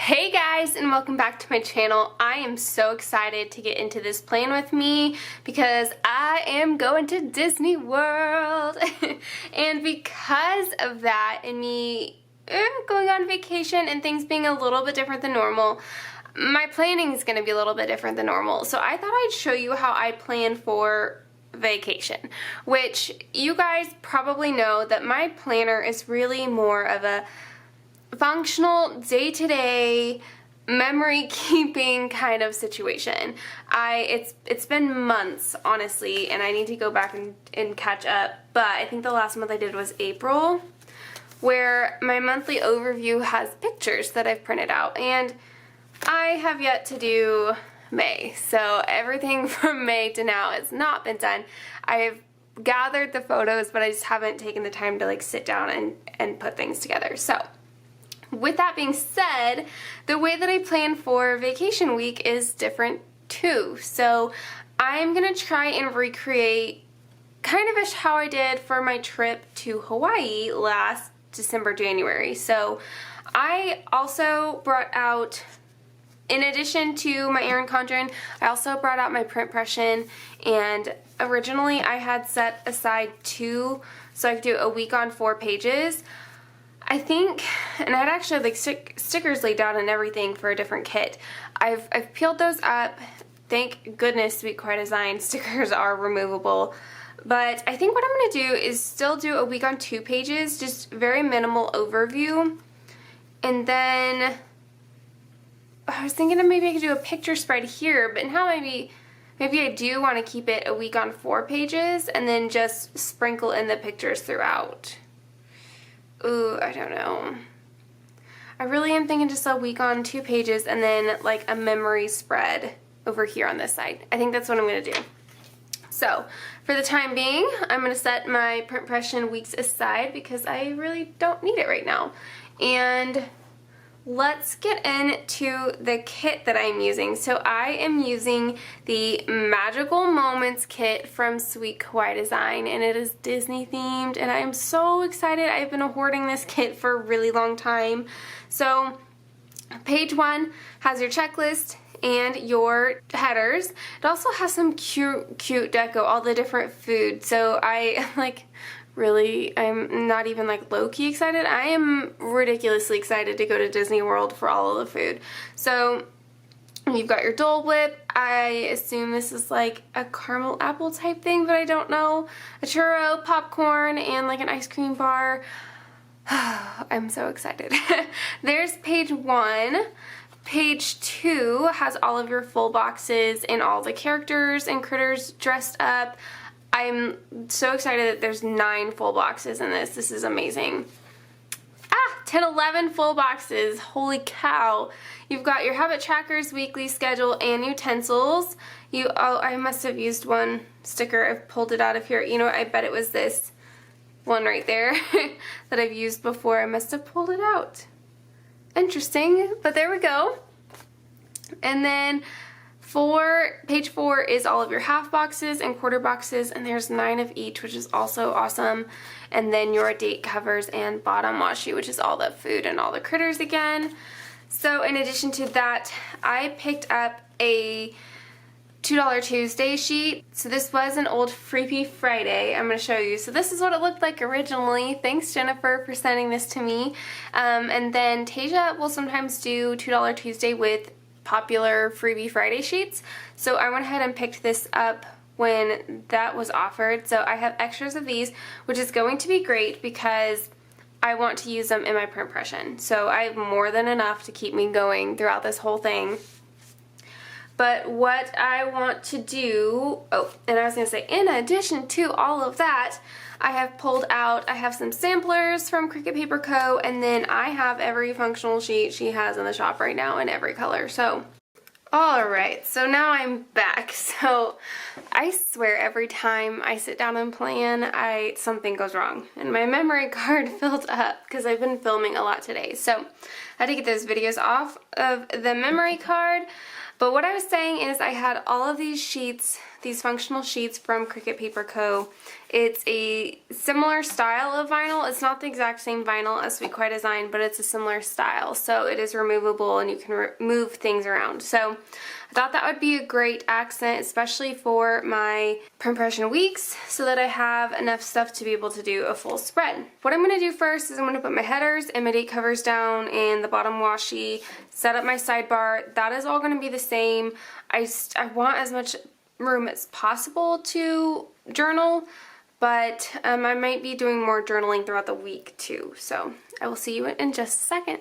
Hey guys, and welcome back to my channel. I am so excited to get into this plan with me because I am going to Disney World. And because of that and me going on vacation and things being a little bit different than normal, my planning is going to be a little bit different than normal. So I thought I'd show you how I plan for vacation, which you guys probably know that my planner is really more of a functional, day-to-day, memory-keeping kind of situation. It's been months, honestly, and I need to go back and catch up, but I think the last month I did was April, where my monthly overview has pictures that I've printed out, and I have yet to do May, so everything from May to now has not been done. I've gathered the photos, but I just haven't taken the time to sit down and put things together. So with that being said, the way that I plan for vacation week is different too. So I'm going to try and recreate kind of how I did for my trip to Hawaii last December, January. So I also brought out, in addition to my Erin Condren, I also brought out my print impression, and originally I had set aside 2 so I could do a week on 4 pages. I think, and I had actually stickers laid out and everything for a different kit. I've peeled those up. Thank goodness Sweet Kawaii Design stickers are removable. But I think what I'm going to do is still do a week on 2 pages, just very minimal overview. And then I was thinking of maybe I could do a picture spread here, but now maybe I do want to keep it a week on 4 pages and then just sprinkle in the pictures throughout. Ooh, I don't know. I really am thinking just a week on 2 pages and then like a memory spread over here on this side. I think that's what I'm going to do. So for the time being, I'm going to set my print impression weeks aside because I really don't need it right now. And let's get into the kit that I'm using. So I am using the Magical Moments kit from Sweet Kawaii Design, and it is Disney themed, and I am so excited. I've been hoarding this kit for a really long time. So page 1 has your checklist and your headers. It also has some cute deco, all the different food. So I'm not even low-key excited. I am ridiculously excited to go to Disney World for all of the food. So you've got your Dole Whip. I assume this is like a caramel apple type thing, but I don't know. A churro, popcorn, and like an ice cream bar. I'm so excited. There's page 1. Page 2 has all of your full boxes and all the characters and critters dressed up. I'm so excited that there's 9 full boxes in this. This is amazing. 10, 11 full boxes. Holy cow. You've got your habit trackers, weekly schedule, and utensils. I must have used one sticker. I've pulled it out of here. You know what? I bet it was this one right there that I've used before. I must have pulled it out. Interesting. But there we go. And then page 4 is all of your half boxes and quarter boxes, and there's 9 of each, which is also awesome. And then your date covers and bottom washi, which is all the food and all the critters again. So in addition to that, I picked up a $2 Tuesday sheet. So this was an old Freebie Friday. I'm going to show you. So this is what it looked like originally. Thanks, Jennifer, for sending this to me. And then Tasia will sometimes do $2 Tuesday with popular Freebie Friday sheets. So I went ahead and picked this up when that was offered. So I have extras of these, which is going to be great because I want to use them in my print impression. So I have more than enough to keep me going throughout this whole thing. But what I want to do, and I was going to say, in addition to all of that, I have pulled out, I have some samplers from Cricut Paper Co., and then I have every functional sheet she has in the shop right now in every color. So, alright, so now I'm back. So, I swear every time I sit down and plan, something goes wrong. And my memory card filled up because I've been filming a lot today. So, I had to get those videos off of the memory card. But what I was saying is I had all of these sheets, these functional sheets from Cricut Paper Co. It's a similar style of vinyl. It's not the exact same vinyl as Sweet Kawaii Design, but it's a similar style. So it is removable and you can move things around. So I thought that would be a great accent, especially for my impression weeks, so that I have enough stuff to be able to do a full spread. What I'm going to do first is I'm going to put my headers and my date covers down and the bottom washi, set up my sidebar. That is all going to be the same. I want as much room as possible to journal, but I might be doing more journaling throughout the week too. So I will see you in just a second.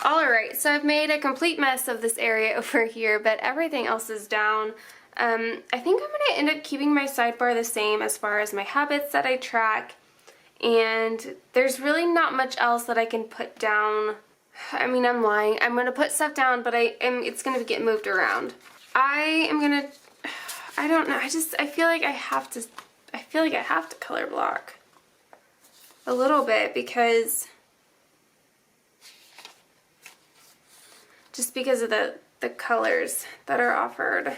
Alright, so I've made a complete mess of this area over here, but everything else is down. I think I'm going to end up keeping my sidebar the same as far as my habits that I track, and there's really not much else that I can put down. I mean, I'm lying. I'm going to put stuff down, but it's going to get moved around. I don't know, I feel like I have to color block a little bit because of the colors that are offered.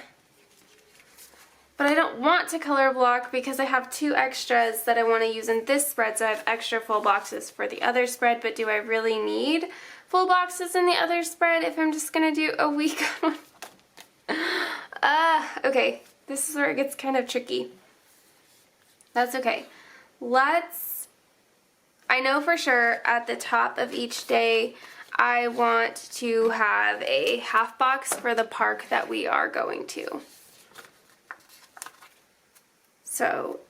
But I don't want to color block because I have 2 extras that I want to use in this spread, so I have extra full boxes for the other spread, but do I really need full boxes in the other spread if I'm just going to do a week on one? Okay, this is where it gets kind of tricky. That's okay. I know for sure at the top of each day I want to have a half box for the park that we are going to. So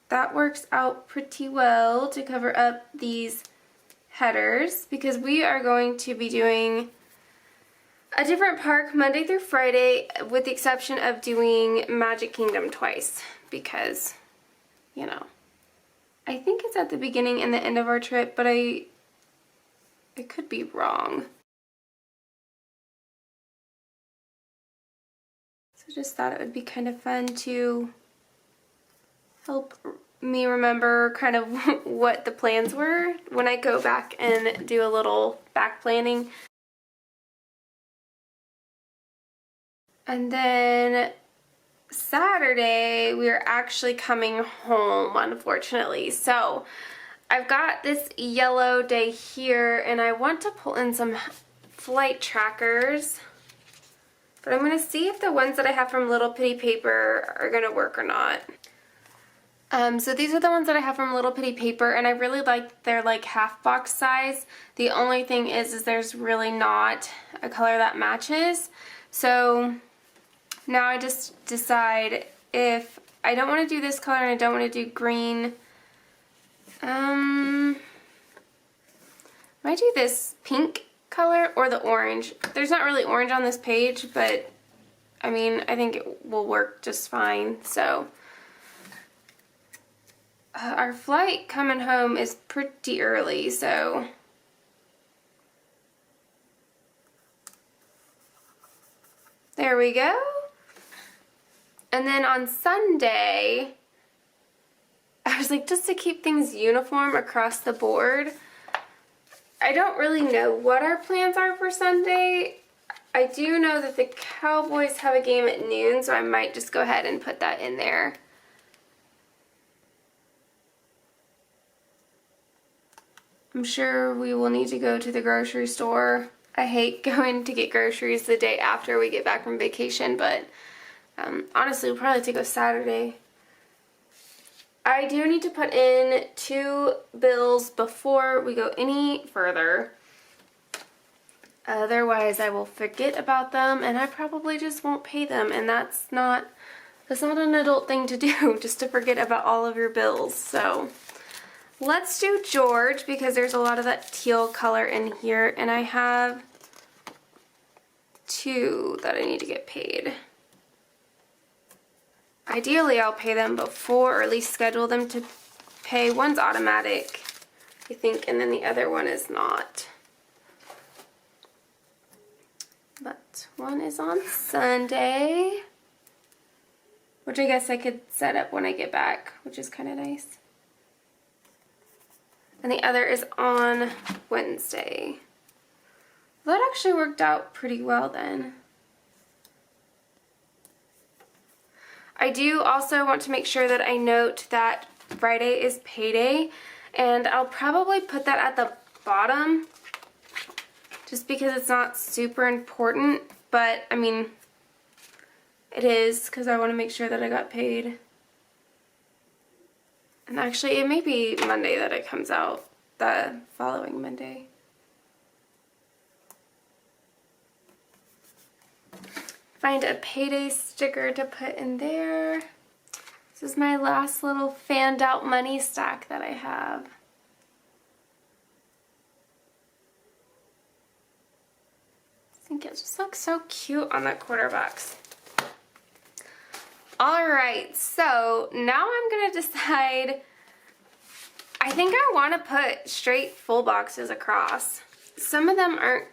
that works out pretty well to cover up these headers because we are going to be doing a different park Monday through Friday, with the exception of doing Magic Kingdom twice because, you know, I think it's at the beginning and the end of our trip, but I could be wrong. So just thought it would be kind of fun to help me remember kind of what the plans were when I go back and do a little back planning. And then Saturday we are actually coming home, unfortunately. So I've got this yellow day here, and I want to pull in some flight trackers, but I'm going to see if the ones that I have from Little Pittie Paper are going to work or not. So these are the ones that I have from Little Pittie Paper, and I really like their like half box size. The only thing is there's really not a color that matches. So now I just decide if I don't want to do this color and I don't want to do green. Might do this pink color or the orange. There's not really orange on this page, but I mean, I think it will work just fine. So our flight coming home is pretty early, so there we go. And then on Sunday, I was like, just to keep things uniform across the board, I don't really know what our plans are for Sunday. I do know that the Cowboys have a game at noon, so I might just go ahead and put that in there. I'm sure we will need to go to the grocery store. I hate going to get groceries the day after we get back from vacation, but honestly, we'll probably have to go Saturday. I do need to put in 2 bills before we go any further. Otherwise, I will forget about them and I probably just won't pay them, and that's not an adult thing to do, just to forget about all of your bills. So let's do George because there's a lot of that teal color in here, and I have 2 that I need to get paid. Ideally, I'll pay them before, or at least schedule them to pay. One's automatic, I think, and then the other one is not. But one is on Sunday, which I guess I could set up when I get back, which is kind of nice. And the other is on Wednesday. Well, that actually worked out pretty well then. I do also want to make sure that I note that Friday is payday, and I'll probably put that at the bottom just because it's not super important, but I mean, it is because I want to make sure that I got paid. And actually, it may be Monday that it comes out, the following Monday. Find a payday sticker to put in there. This is my last little fanned out money stack that I have. I think it just looks so cute on that quarter box. Alright, so now I'm going to decide. I think I want to put straight full boxes across. Some of them aren't,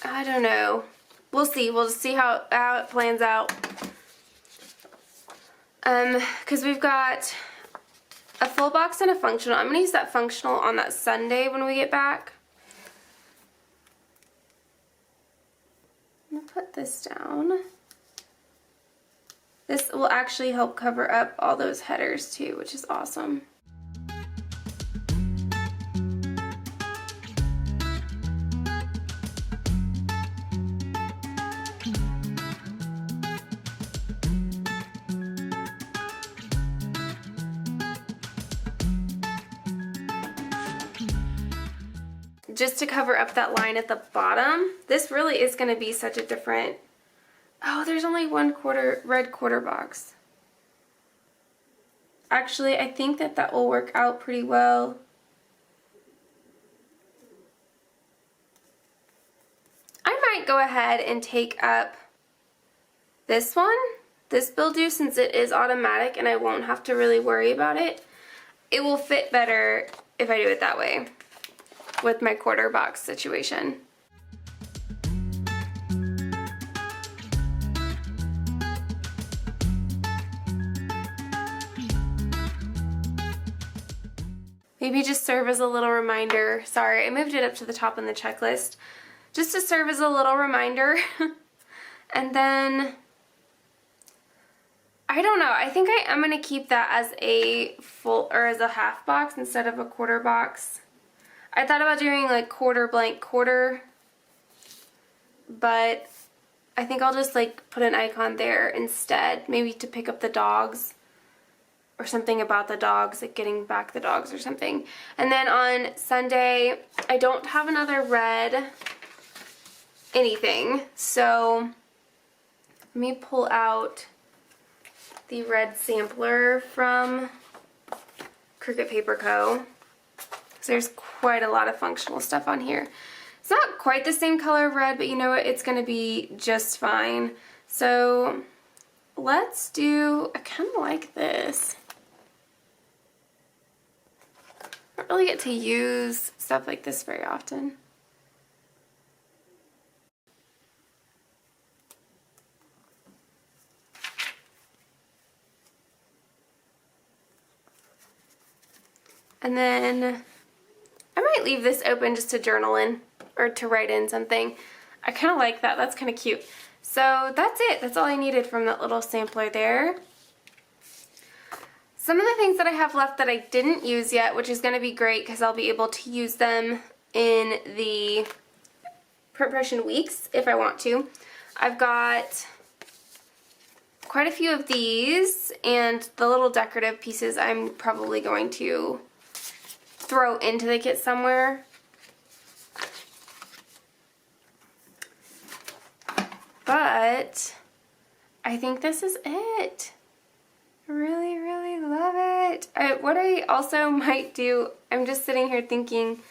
I don't know. We'll see. We'll just see how it plans out. Because we've got a full box and a functional. I'm going to use that functional on that Sunday when we get back. I'm going to put this down. This will actually help cover up all those headers too, which is awesome. Just to cover up that line at the bottom. This really is going to be such a different... Oh, there's only one red quarter box. Actually, I think that will work out pretty well. I might go ahead and take up this one, this bill due, since it is automatic and I won't have to really worry about it. It will fit better if I do it that way with my quarter box situation. Maybe just serve as a little reminder. Sorry, I moved it up to the top on the checklist. Just to serve as a little reminder. And then, I don't know, I think I am going to keep that as a full, or as a half box instead of a quarter box. I thought about doing like quarter blank quarter, but I think I'll just like put an icon there instead, maybe to pick up the dogs or something about the dogs, like getting back the dogs or something. And then on Sunday, I don't have another red anything, so let me pull out the red sampler from Cricut Paper Co. So there's quite a lot of functional stuff on here. It's not quite the same color of red, but you know what? It's going to be just fine. So let's do, I kind of like this. I don't really get to use stuff like this very often. And then I might leave this open just to journal in or to write in something. I kind of like that. That's kind of cute. So that's it. That's all I needed from that little sampler there. Some of the things that I have left that I didn't use yet, which is going to be great because I'll be able to use them in the preparation weeks if I want to. I've got quite a few of these, and the little decorative pieces I'm probably going to throw into the kit somewhere. But I think this is it. I really, really love it. What I also might do, I'm just sitting here thinking,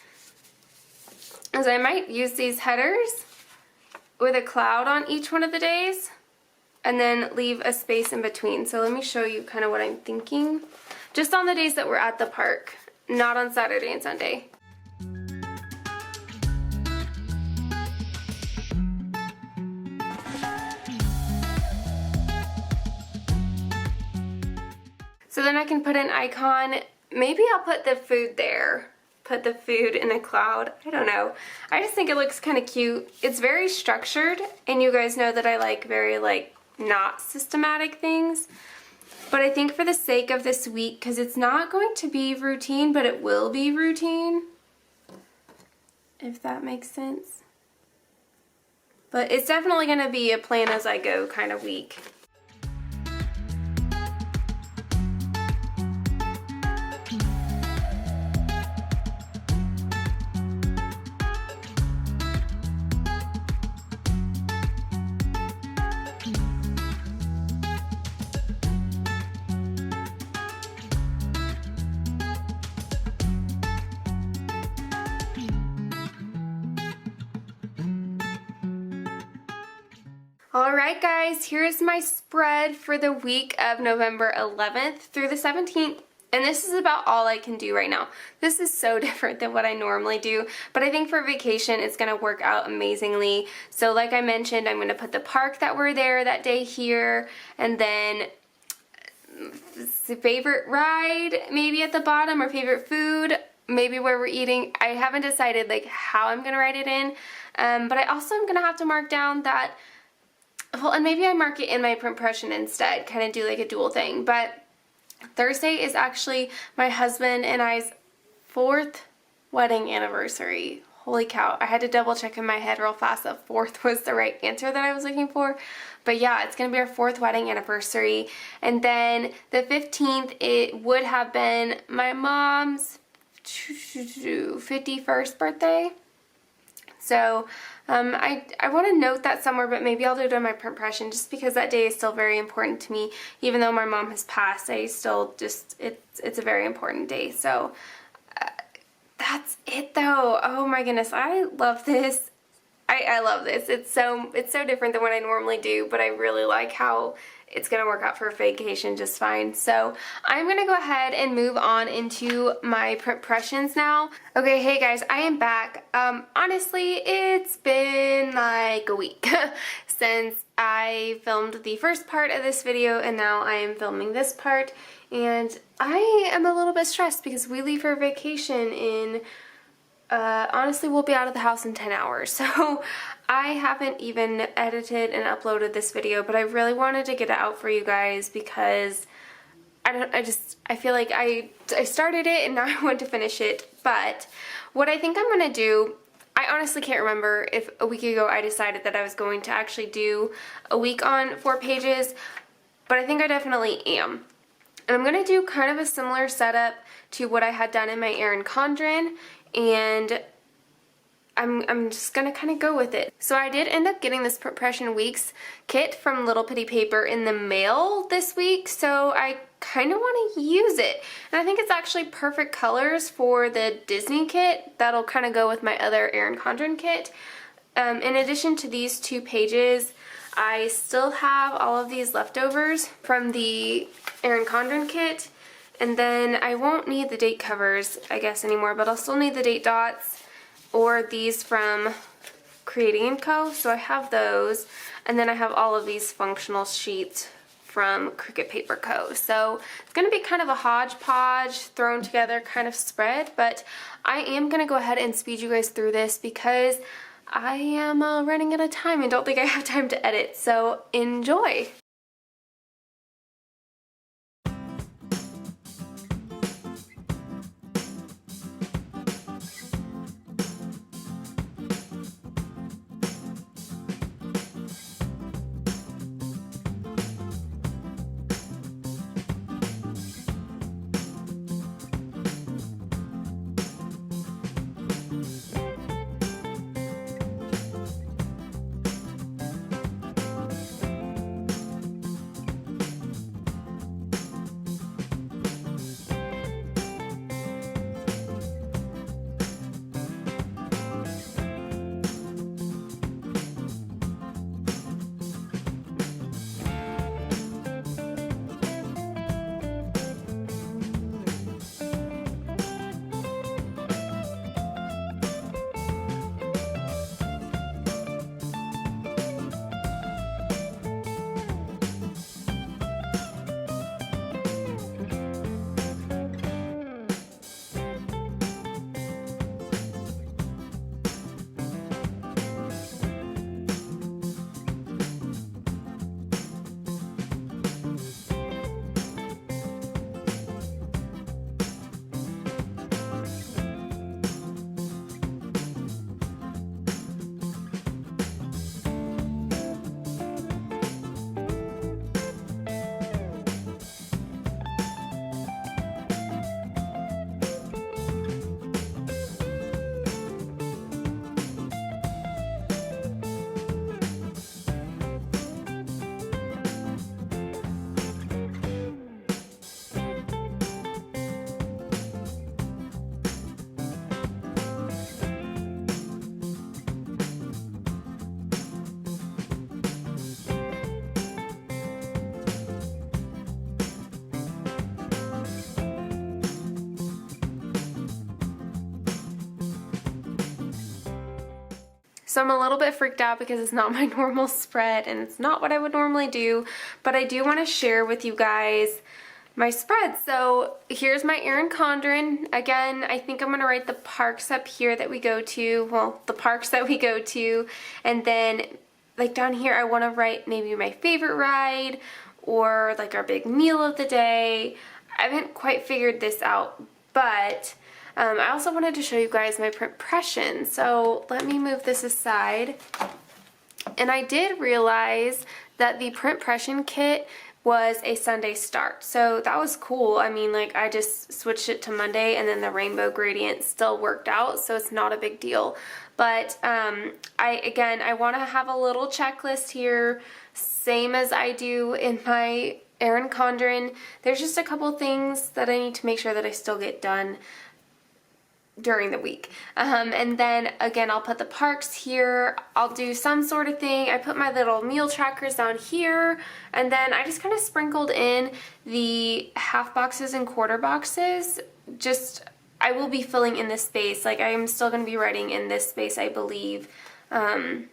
is I might use these headers with a cloud on each one of the days and then leave a space in between. So let me show you kind of what I'm thinking. Just on the days that we're at the park, not on Saturday and Sunday. So then I can put an icon. Maybe I'll put the food there. Put the food in a cloud. I don't know. I just think it looks kind of cute. It's very structured, and you guys know that I like very not systematic things. But I think for the sake of this week, because it's not going to be routine, but it will be routine, if that makes sense. But it's definitely going to be a plan as I go kind of week. Alright guys, here's my spread for the week of November 11th through the 17th. And this is about all I can do right now. This is so different than what I normally do, but I think for vacation it's going to work out amazingly. So like I mentioned, I'm going to put the park that we're there that day here, and then favorite ride maybe at the bottom, or favorite food, maybe where we're eating. I haven't decided how I'm going to write it in, but I also am going to have to mark down that, well, and maybe I mark it in my print impression instead, kind of do a dual thing. But Thursday is actually my husband and I's 4th wedding anniversary. Holy cow, I had to double check in my head real fast that 4th was the right answer that I was looking for. But yeah, it's going to be our 4th wedding anniversary. And then the 15th, it would have been my mom's 51st birthday. So I want to note that somewhere, but maybe I'll do it on my print impression just because that day is still very important to me. Even though my mom has passed, I still just, it's a very important day. So that's it though. Oh my goodness, I love this. I love this. It's so different than what I normally do, but I really like how it's going to work out for vacation just fine. So I'm going to go ahead and move on into my print impressions now. Okay, hey guys, I am back. Honestly, it's been a week since I filmed the first part of this video, and now I am filming this part. And I am a little bit stressed because we leave for vacation in, honestly, we'll be out of the house in 10 hours. So I haven't even edited and uploaded this video, but I really wanted to get it out for you guys because I feel like I started it and now I want to finish it. But what I think I'm going to do, I honestly can't remember if a week ago I decided that I was going to actually do a week on 4 pages, but I think I definitely am. And I'm going to do kind of a similar setup to what I had done in my Erin Condren, and I'm just gonna kind of go with it. So I did end up getting this Impression Weeks kit from Little Pittie Paper in the mail this week, so I kind of want to use it. And I think it's actually perfect colors for the Disney kit. That'll kind of go with my other Erin Condren kit. In addition to these 2 pages, I still have all of these leftovers from the Erin Condren kit. And then I won't need the date covers, I guess, anymore, but I'll still need the date dots or these from Creating & Co. So I have those. And then I have all of these functional sheets from Cricut Paper Co. So it's going to be kind of a hodgepodge, thrown together kind of spread, but I am going to go ahead and speed you guys through this because I am running out of time and don't think I have time to edit. So enjoy! So I'm a little bit freaked out because it's not my normal spread and it's not what I would normally do, but I do want to share with you guys my spread. So here's my Erin Condren. Again, I think I'm going to write the parks up here that we go to, well, the parks that we go to, and then like down here I want to write maybe my favorite ride or like our big meal of the day. I haven't quite figured this out, but I also wanted to show you guys my print impression. So let me move this aside. And I did realize that the print impression kit was a Sunday start. So that was cool. I mean, like I just switched it to Monday and then the rainbow gradient still worked out, so it's not a big deal. But I want to have a little checklist here, same as I do in my Erin Condren. There's just a couple things that I need to make sure that I still get done during the week. And then again, I'll put the parks here. I'll do some sort of thing. I put my little meal trackers down here, and then I just kind of sprinkled in the half boxes and quarter boxes. Just, I will be filling in this space. Like I am still going to be writing in this space, I believe. But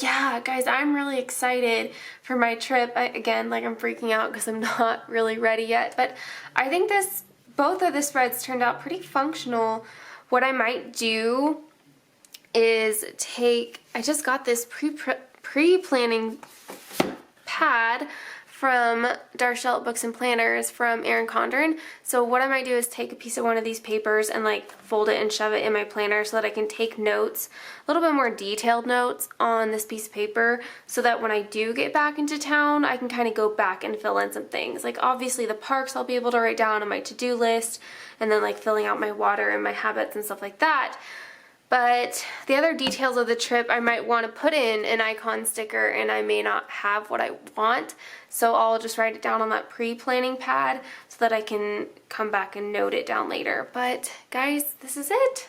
yeah, guys, I'm really excited for my trip. Again, like I'm freaking out because I'm not really ready yet, but I think both of the spreads turned out pretty functional. What I might do is I just got this pre-planning pad from Darchelle Books and Planners from Erin Condren. So what I might do is take a piece of one of these papers and like fold it and shove it in my planner so that I can take notes, a little bit more detailed notes on this piece of paper, so that when I do get back into town, I can kind of go back and fill in some things. Like obviously the parks I'll be able to write down on my to-do list, and then like filling out my water and my habits and stuff like that. But the other details of the trip, I might want to put in an icon sticker and I may not have what I want. So I'll just write it down on that pre-planning pad so that I can come back and note it down later. But guys, this is it.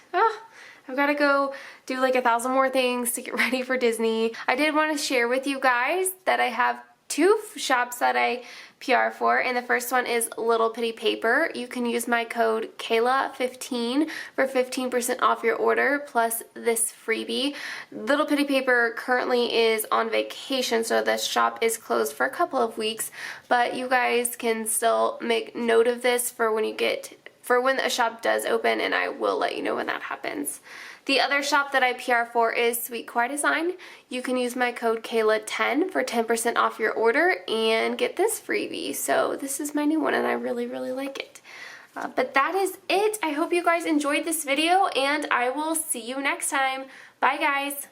I've got to go do like 1,000 more things to get ready for Disney. I did want to share with you guys that I have 2 shops that I PR for, and the first one is Little Pittie Paper. You can use my code Kayla15 for 15% off your order plus this freebie. Little Pittie Paper currently is on vacation, so the shop is closed for a couple of weeks, but you guys can still make note of this for when a shop does open, and I will let you know when that happens. The other shop that I PR for is Sweet Kawaii Design. You can use my code Kayla10 for 10% off your order and get this freebie. So this is my new one and I really, really like it. But that is it. I hope you guys enjoyed this video and I will see you next time. Bye guys.